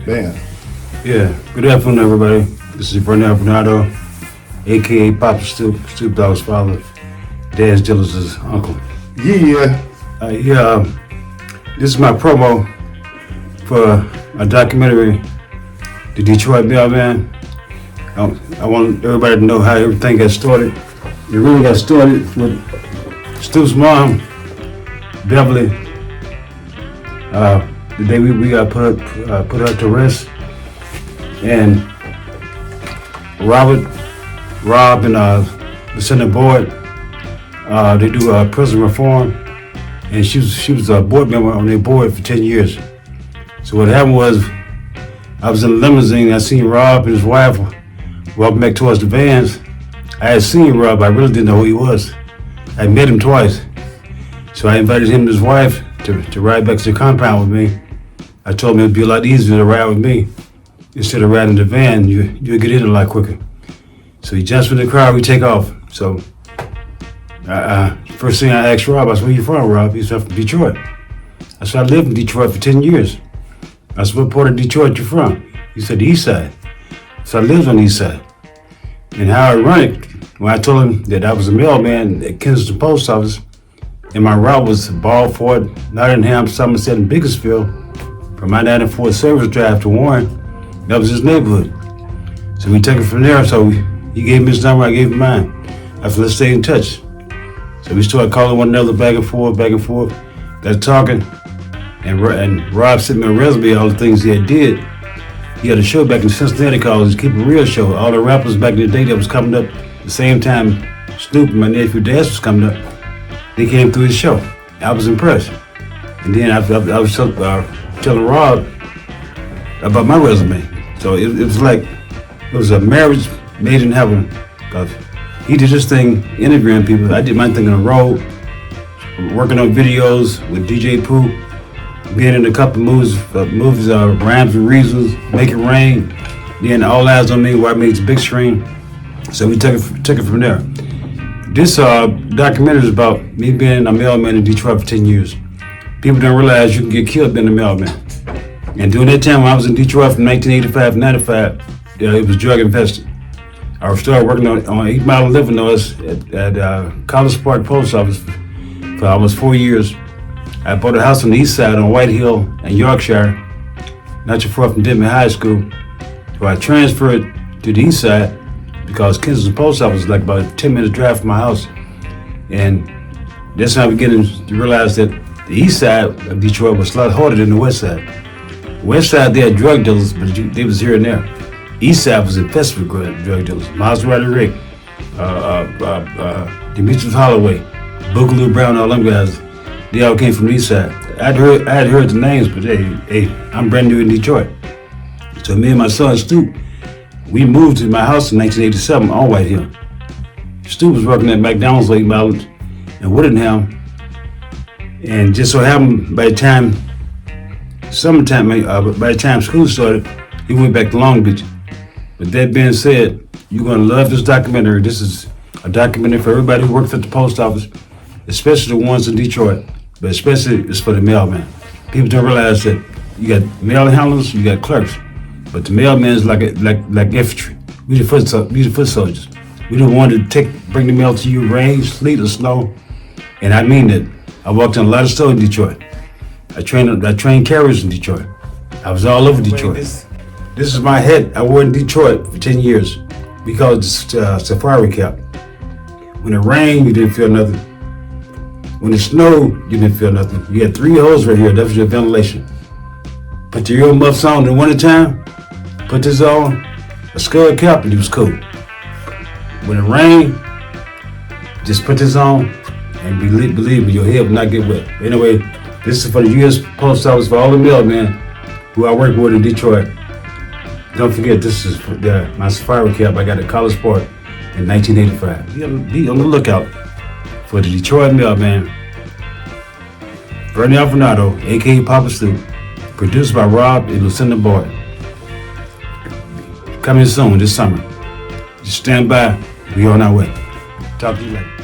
band. Yeah, good afternoon, everybody. This is Vernell Varnado, a.k.a. Papa Snoop, Snoop Dogg's father, Daz Dillinger's uncle. Yeah. This is my promo for a documentary, The Detroit Mailman. I want everybody to know how everything got started. It really got started with Snoop's mom, Beverly. The day we got put her to rest, and Rob, and Lucinda board, they do prison reform, and she was a board member on their board for 10 years. So what happened was, I was in a limousine. I seen Rob and his wife walking back towards the vans. I had seen Rob, I really didn't know who he was. I met him twice. So I invited him and his wife to ride back to the compound with me. I told him it'd be a lot easier to ride with me. Instead of riding the van, you'd get in a lot quicker. So he jumps in the car, we take off. So first thing I asked Rob, I said, where you from, Rob? He said, from Detroit. I said, I lived in Detroit for 10 years. I said, what part of Detroit you from? He said, the east side. So I lived on the east side. And how ironic, when I told him that I was a mailman at Kensington Post Office, and my route was Balford, Nottingham, Somerset, and Bakersfield, from my 94 Service Drive to Warren. That was his neighborhood. So we took it from there. So he gave me his number, I gave him mine. I said, let's stay in touch. So we started calling one another back and forth, got talking. And Rob sent me a resume, all the things he had did. He had a show back in Cincinnati called Keep It Real Show. All the rappers back in the day that was coming up the same time Snoop and my nephew Daz was coming up, they came through his show. I was impressed. And then I was telling Rob about my resume. So it was like, it was a marriage made in heaven. Cause he did his thing interviewing people. I did my thing on the road, working on videos with DJ Pooh, being in a couple movies, Rhymes and Reasons, Make It Rain, then All Eyes on Me, where I made the big screen. So we took it from there. This documentary is about me being a mailman in Detroit for 10 years. People don't realize you can get killed being a mailman. And during that time when I was in Detroit from 1985 to 95, it was drug infested. I started working on 8 Mile of Illinois at College Park Post Office for almost 4 years. I bought a house on the east side on White Hill in Yorkshire, not too far from Denton High School. So I transferred to the east side because Kensington Post Office was like about a 10-minute drive from my house. And that's how I began to realize that the east side of Detroit was a lot harder than the west side. West side, they had drug dealers, but they was here and there. East side was infested with drug dealers. Maserati Rick, Demetrius Holloway, Boogaloo Brown, all them guys. They all came from the east side. I'd heard the names, but hey, I'm brand new in Detroit. So me and my son Snoop, we moved to my house in 1987 on White Hill. Snoop was working at McDonald's Lake Mountain in Woodingham. And just so happened by the time school started, he went back to Long Beach. With that being said, you're gonna love this documentary. This is a documentary for everybody who works at the post office, especially the ones in Detroit, but especially it's for the mailman. People don't realize that you got mail handlers, you got clerks, but the mailman is like infantry. We the foot soldiers. We the one to bring the mail to you, rain, sleet, or snow. And I mean that. I walked in a lot of stores in Detroit. I trained carriers in Detroit. I was all over Detroit. This is my hat I wore in Detroit for 10 years. We call it safari cap. When it rained, you didn't feel nothing. When it snowed, you didn't feel nothing. You had 3 holes right here, that was your ventilation. Put your earmuffs on in the wintertime, put this on, a skull cap, and it was cool. When it rained, just put this on, and believe me, your head will not get wet. Anyway, this is for the U.S. Post Office, for all the mailmen who I work with in Detroit. Don't forget, this is my safari cap I got at College Park in 1985. Be on the lookout for the Detroit Mailman, Vernell Varnado, a.k.a. Papa Snoop, produced by Rob and Lucinda Boyd. Coming soon this summer. Just stand by, we on our way. Talk to you later.